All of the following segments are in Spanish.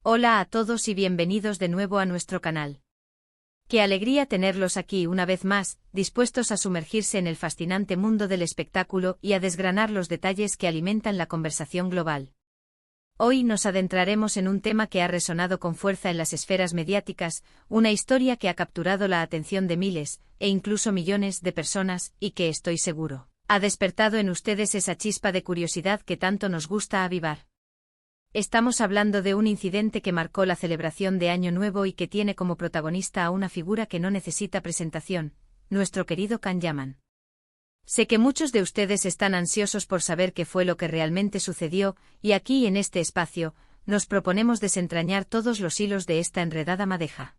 Hola a todos y bienvenidos de nuevo a nuestro canal. Qué alegría tenerlos aquí una vez más, dispuestos a sumergirse en el fascinante mundo del espectáculo y a desgranar los detalles que alimentan la conversación global. Hoy nos adentraremos en un tema que ha resonado con fuerza en las esferas mediáticas, una historia que ha capturado la atención de miles, e incluso millones de personas, y que estoy seguro, ha despertado en ustedes esa chispa de curiosidad que tanto nos gusta avivar. Estamos hablando de un incidente que marcó la celebración de Año Nuevo y que tiene como protagonista a una figura que no necesita presentación, nuestro querido Can Yaman. Sé que muchos de ustedes están ansiosos por saber qué fue lo que realmente sucedió, y aquí en este espacio, nos proponemos desentrañar todos los hilos de esta enredada madeja.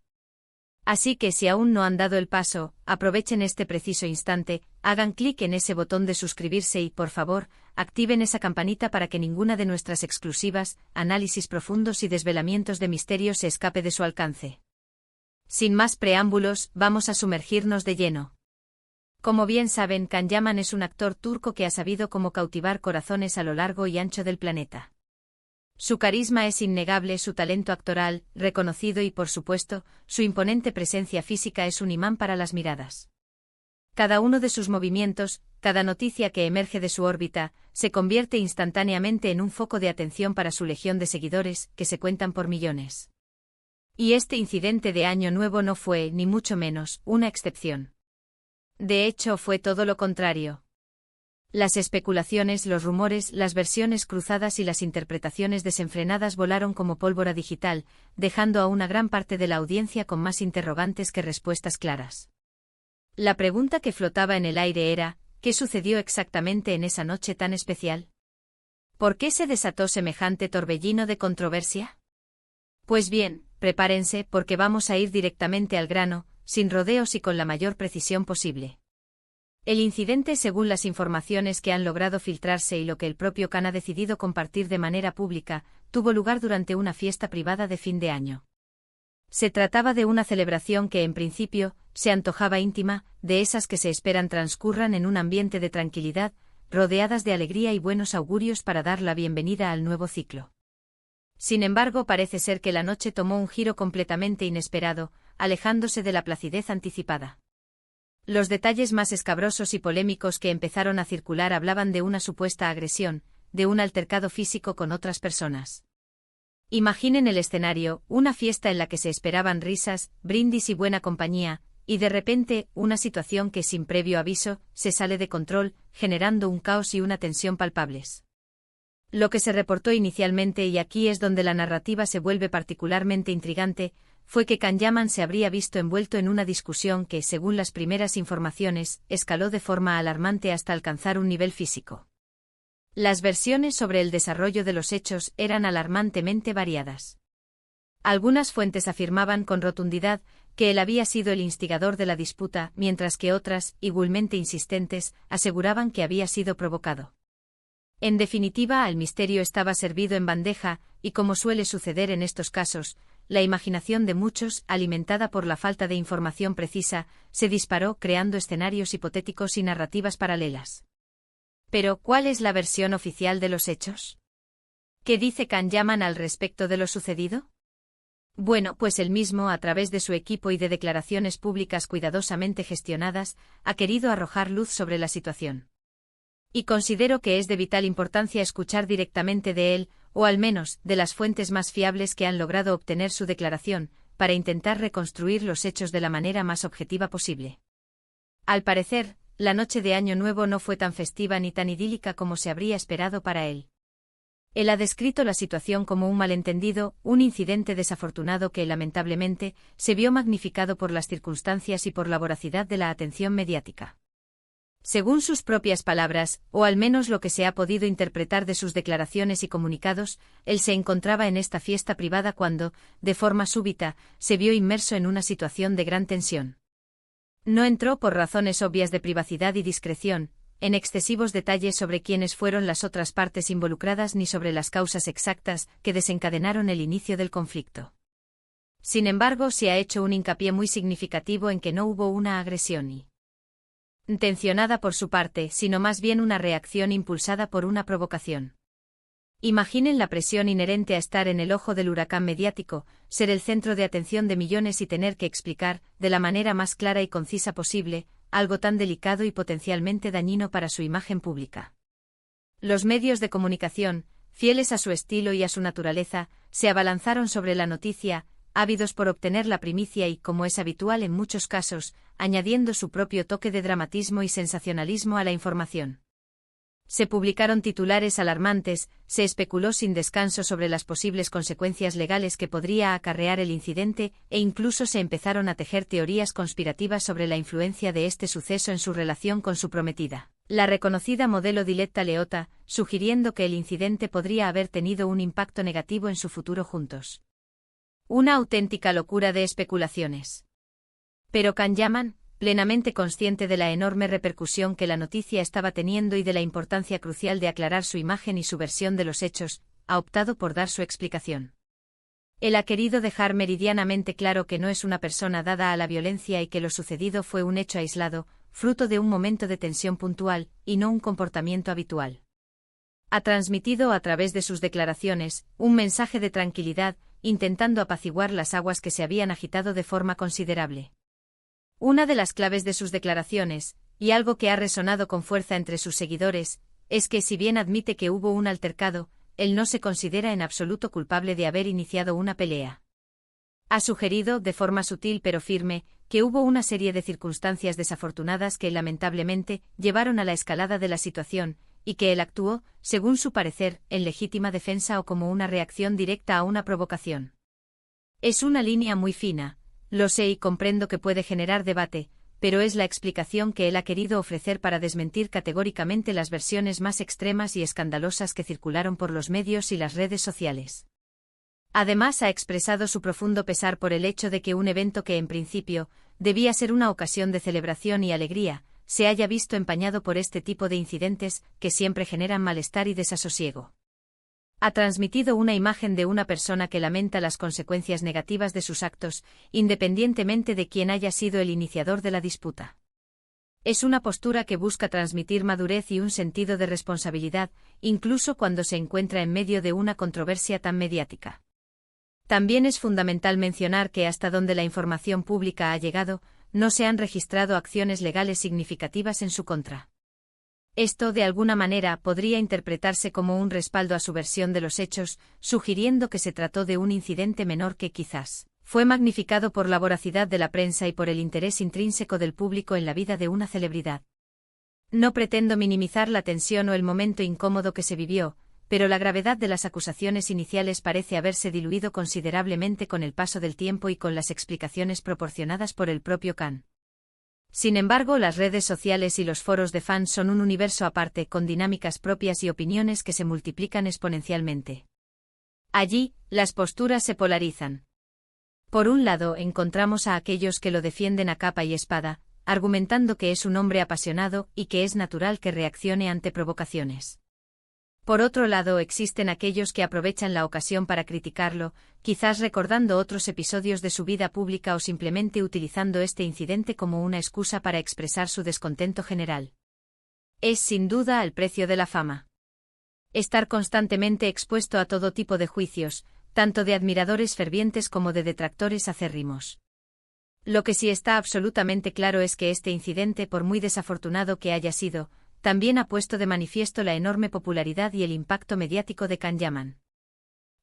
Así que si aún no han dado el paso, aprovechen este preciso instante, hagan clic en ese botón de suscribirse y, por favor, activen esa campanita para que ninguna de nuestras exclusivas, análisis profundos y desvelamientos de misterios se escape de su alcance. Sin más preámbulos, vamos a sumergirnos de lleno. Como bien saben, Can Yaman es un actor turco que ha sabido cómo cautivar corazones a lo largo y ancho del planeta. Su carisma es innegable, su talento actoral, reconocido y por supuesto, su imponente presencia física es un imán para las miradas. Cada uno de sus movimientos, cada noticia que emerge de su órbita, se convierte instantáneamente en un foco de atención para su legión de seguidores, que se cuentan por millones. Y este incidente de Año Nuevo no fue, ni mucho menos, una excepción. De hecho, fue todo lo contrario. Las especulaciones, los rumores, las versiones cruzadas y las interpretaciones desenfrenadas volaron como pólvora digital, dejando a una gran parte de la audiencia con más interrogantes que respuestas claras. La pregunta que flotaba en el aire era, ¿qué sucedió exactamente en esa noche tan especial? ¿Por qué se desató semejante torbellino de controversia? Pues bien, prepárense porque vamos a ir directamente al grano, sin rodeos y con la mayor precisión posible. El incidente, según las informaciones que han logrado filtrarse y lo que el propio Can ha decidido compartir de manera pública, tuvo lugar durante una fiesta privada de fin de año. Se trataba de una celebración que en principio, se antojaba íntima, de esas que se esperan transcurran en un ambiente de tranquilidad, rodeadas de alegría y buenos augurios para dar la bienvenida al nuevo ciclo. Sin embargo, parece ser que la noche tomó un giro completamente inesperado, alejándose de la placidez anticipada. Los detalles más escabrosos y polémicos que empezaron a circular hablaban de una supuesta agresión, de un altercado físico con otras personas. Imaginen el escenario, una fiesta en la que se esperaban risas, brindis y buena compañía, y de repente, una situación que sin previo aviso, se sale de control, generando un caos y una tensión palpables. Lo que se reportó inicialmente, y aquí es donde la narrativa se vuelve particularmente intrigante, fue que Can Yaman se habría visto envuelto en una discusión que, según las primeras informaciones, escaló de forma alarmante hasta alcanzar un nivel físico. Las versiones sobre el desarrollo de los hechos eran alarmantemente variadas. Algunas fuentes afirmaban con rotundidad que él había sido el instigador de la disputa, mientras que otras, igualmente insistentes, aseguraban que había sido provocado. En definitiva, el misterio estaba servido en bandeja, y como suele suceder en estos casos, la imaginación de muchos, alimentada por la falta de información precisa, se disparó creando escenarios hipotéticos y narrativas paralelas. Pero, ¿cuál es la versión oficial de los hechos? ¿Qué dice Can Yaman al respecto de lo sucedido? Bueno, pues él mismo, a través de su equipo y de declaraciones públicas cuidadosamente gestionadas, ha querido arrojar luz sobre la situación. Y considero que es de vital importancia escuchar directamente de él, o al menos, de las fuentes más fiables que han logrado obtener su declaración, para intentar reconstruir los hechos de la manera más objetiva posible. Al parecer, la noche de Año Nuevo no fue tan festiva ni tan idílica como se habría esperado para él. Él ha descrito la situación como un malentendido, un incidente desafortunado que, lamentablemente, se vio magnificado por las circunstancias y por la voracidad de la atención mediática. Según sus propias palabras, o al menos lo que se ha podido interpretar de sus declaraciones y comunicados, él se encontraba en esta fiesta privada cuando, de forma súbita, se vio inmerso en una situación de gran tensión. No entró por razones obvias de privacidad y discreción, en excesivos detalles sobre quiénes fueron las otras partes involucradas ni sobre las causas exactas que desencadenaron el inicio del conflicto. Sin embargo, se ha hecho un hincapié muy significativo en que no hubo una agresión intencionada por su parte, sino más bien una reacción impulsada por una provocación. Imaginen la presión inherente a estar en el ojo del huracán mediático, ser el centro de atención de millones y tener que explicar, de la manera más clara y concisa posible, algo tan delicado y potencialmente dañino para su imagen pública. Los medios de comunicación, fieles a su estilo y a su naturaleza, se abalanzaron sobre la noticia, ávidos por obtener la primicia y, como es habitual en muchos casos, añadiendo su propio toque de dramatismo y sensacionalismo a la información. Se publicaron titulares alarmantes, se especuló sin descanso sobre las posibles consecuencias legales que podría acarrear el incidente, e incluso se empezaron a tejer teorías conspirativas sobre la influencia de este suceso en su relación con su prometida, la reconocida modelo Diletta Leotta, sugiriendo que el incidente podría haber tenido un impacto negativo en su futuro juntos. Una auténtica locura de especulaciones. Pero Can Yaman, plenamente consciente de la enorme repercusión que la noticia estaba teniendo y de la importancia crucial de aclarar su imagen y su versión de los hechos, ha optado por dar su explicación. Él ha querido dejar meridianamente claro que no es una persona dada a la violencia y que lo sucedido fue un hecho aislado, fruto de un momento de tensión puntual, y no un comportamiento habitual. Ha transmitido a través de sus declaraciones un mensaje de tranquilidad, intentando apaciguar las aguas que se habían agitado de forma considerable. Una de las claves de sus declaraciones, y algo que ha resonado con fuerza entre sus seguidores, es que si bien admite que hubo un altercado, él no se considera en absoluto culpable de haber iniciado una pelea. Ha sugerido, de forma sutil pero firme, que hubo una serie de circunstancias desafortunadas que lamentablemente llevaron a la escalada de la situación, y que él actuó, según su parecer, en legítima defensa o como una reacción directa a una provocación. Es una línea muy fina. Lo sé y comprendo que puede generar debate, pero es la explicación que él ha querido ofrecer para desmentir categóricamente las versiones más extremas y escandalosas que circularon por los medios y las redes sociales. Además, ha expresado su profundo pesar por el hecho de que un evento que en principio debía ser una ocasión de celebración y alegría, se haya visto empañado por este tipo de incidentes que siempre generan malestar y desasosiego. Ha transmitido una imagen de una persona que lamenta las consecuencias negativas de sus actos, independientemente de quién haya sido el iniciador de la disputa. Es una postura que busca transmitir madurez y un sentido de responsabilidad, incluso cuando se encuentra en medio de una controversia tan mediática. También es fundamental mencionar que hasta donde la información pública ha llegado, no se han registrado acciones legales significativas en su contra. Esto, de alguna manera, podría interpretarse como un respaldo a su versión de los hechos, sugiriendo que se trató de un incidente menor que quizás fue magnificado por la voracidad de la prensa y por el interés intrínseco del público en la vida de una celebridad. No pretendo minimizar la tensión o el momento incómodo que se vivió, pero la gravedad de las acusaciones iniciales parece haberse diluido considerablemente con el paso del tiempo y con las explicaciones proporcionadas por el propio Can. Sin embargo, las redes sociales y los foros de fans son un universo aparte con dinámicas propias y opiniones que se multiplican exponencialmente. Allí, las posturas se polarizan. Por un lado, encontramos a aquellos que lo defienden a capa y espada, argumentando que es un hombre apasionado y que es natural que reaccione ante provocaciones. Por otro lado, existen aquellos que aprovechan la ocasión para criticarlo, quizás recordando otros episodios de su vida pública o simplemente utilizando este incidente como una excusa para expresar su descontento general. Es sin duda el precio de la fama. Estar constantemente expuesto a todo tipo de juicios, tanto de admiradores fervientes como de detractores acérrimos. Lo que sí está absolutamente claro es que este incidente, por muy desafortunado que haya sido, también ha puesto de manifiesto la enorme popularidad y el impacto mediático de Can Yaman.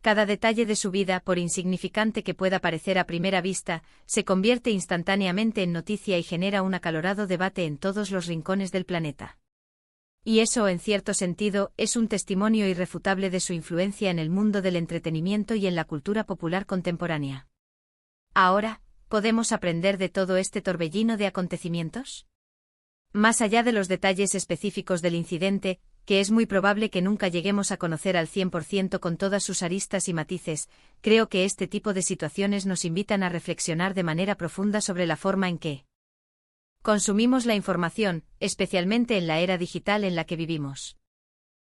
Cada detalle de su vida, por insignificante que pueda parecer a primera vista, se convierte instantáneamente en noticia y genera un acalorado debate en todos los rincones del planeta. Y eso, en cierto sentido, es un testimonio irrefutable de su influencia en el mundo del entretenimiento y en la cultura popular contemporánea. Ahora, ¿podemos aprender de todo este torbellino de acontecimientos? Más allá de los detalles específicos del incidente, que es muy probable que nunca lleguemos a conocer al 100% con todas sus aristas y matices, creo que este tipo de situaciones nos invitan a reflexionar de manera profunda sobre la forma en que consumimos la información, especialmente en la era digital en la que vivimos.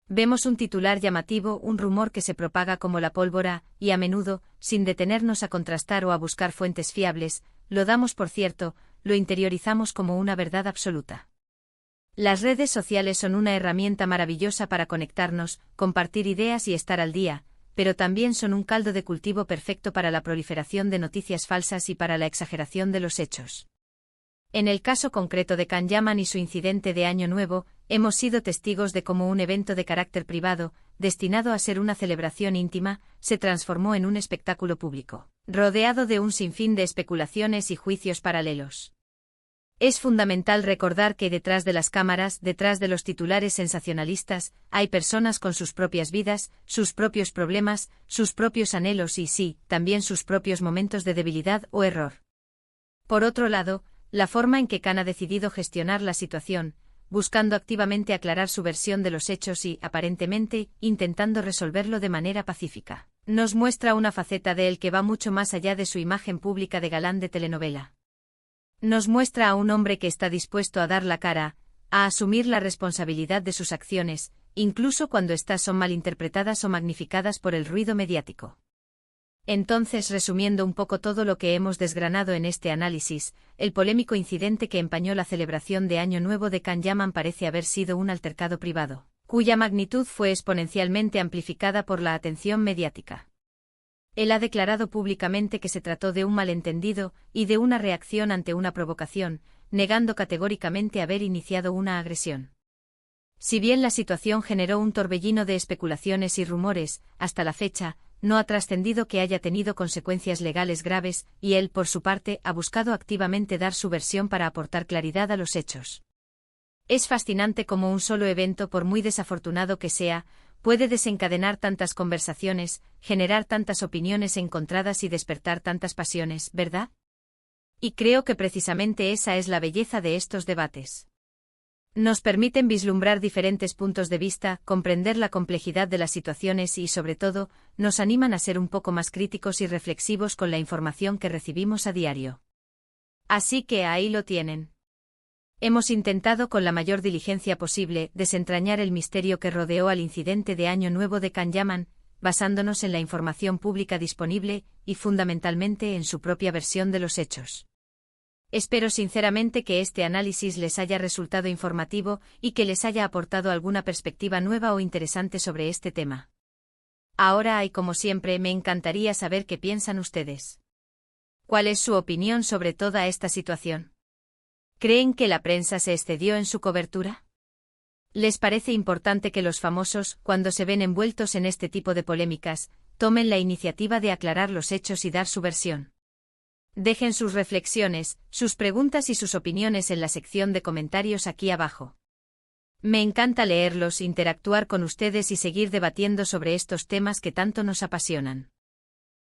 Vemos un titular llamativo, un rumor que se propaga como la pólvora, y a menudo, sin detenernos a contrastar o a buscar fuentes fiables, lo damos por cierto, lo interiorizamos como una verdad absoluta. Las redes sociales son una herramienta maravillosa para conectarnos, compartir ideas y estar al día, pero también son un caldo de cultivo perfecto para la proliferación de noticias falsas y para la exageración de los hechos. En el caso concreto de Can Yaman y su incidente de Año Nuevo, hemos sido testigos de cómo un evento de carácter privado, destinado a ser una celebración íntima, se transformó en un espectáculo público, rodeado de un sinfín de especulaciones y juicios paralelos. Es fundamental recordar que detrás de las cámaras, detrás de los titulares sensacionalistas, hay personas con sus propias vidas, sus propios problemas, sus propios anhelos y sí, también sus propios momentos de debilidad o error. Por otro lado, la forma en que Can ha decidido gestionar la situación, buscando activamente aclarar su versión de los hechos y, aparentemente, intentando resolverlo de manera pacífica, nos muestra una faceta de él que va mucho más allá de su imagen pública de galán de telenovela. Nos muestra a un hombre que está dispuesto a dar la cara, a asumir la responsabilidad de sus acciones, incluso cuando éstas son malinterpretadas o magnificadas por el ruido mediático. Entonces, resumiendo un poco todo lo que hemos desgranado en este análisis, el polémico incidente que empañó la celebración de Año Nuevo de Can Yaman parece haber sido un altercado privado, cuya magnitud fue exponencialmente amplificada por la atención mediática. Él ha declarado públicamente que se trató de un malentendido y de una reacción ante una provocación, negando categóricamente haber iniciado una agresión. Si bien la situación generó un torbellino de especulaciones y rumores, hasta la fecha, no ha trascendido que haya tenido consecuencias legales graves, y él, por su parte, ha buscado activamente dar su versión para aportar claridad a los hechos. Es fascinante cómo un solo evento, por muy desafortunado que sea, puede desencadenar tantas conversaciones, generar tantas opiniones encontradas y despertar tantas pasiones, ¿verdad? Y creo que precisamente esa es la belleza de estos debates. Nos permiten vislumbrar diferentes puntos de vista, comprender la complejidad de las situaciones y, sobre todo, nos animan a ser un poco más críticos y reflexivos con la información que recibimos a diario. Así que ahí lo tienen. Hemos intentado con la mayor diligencia posible desentrañar el misterio que rodeó al incidente de Año Nuevo de Can Yaman, basándonos en la información pública disponible y fundamentalmente en su propia versión de los hechos. Espero sinceramente que este análisis les haya resultado informativo y que les haya aportado alguna perspectiva nueva o interesante sobre este tema. Ahora y como siempre me encantaría saber qué piensan ustedes. ¿Cuál es su opinión sobre toda esta situación? ¿Creen que la prensa se excedió en su cobertura? ¿Les parece importante que los famosos, cuando se ven envueltos en este tipo de polémicas, tomen la iniciativa de aclarar los hechos y dar su versión? Dejen sus reflexiones, sus preguntas y sus opiniones en la sección de comentarios aquí abajo. Me encanta leerlos, interactuar con ustedes y seguir debatiendo sobre estos temas que tanto nos apasionan.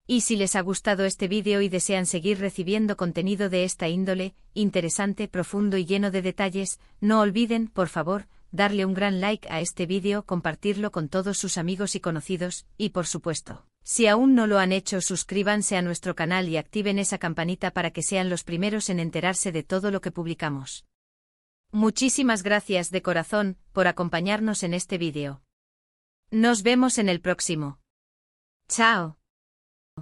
Y si les ha gustado este vídeo y desean seguir recibiendo contenido de esta índole, interesante, profundo y lleno de detalles, no olviden, por favor, darle un gran like a este vídeo, compartirlo con todos sus amigos y conocidos, y por supuesto, si aún no lo han hecho, suscríbanse a nuestro canal y activen esa campanita para que sean los primeros en enterarse de todo lo que publicamos. Muchísimas gracias de corazón por acompañarnos en este vídeo. Nos vemos en el próximo. ¡Chao!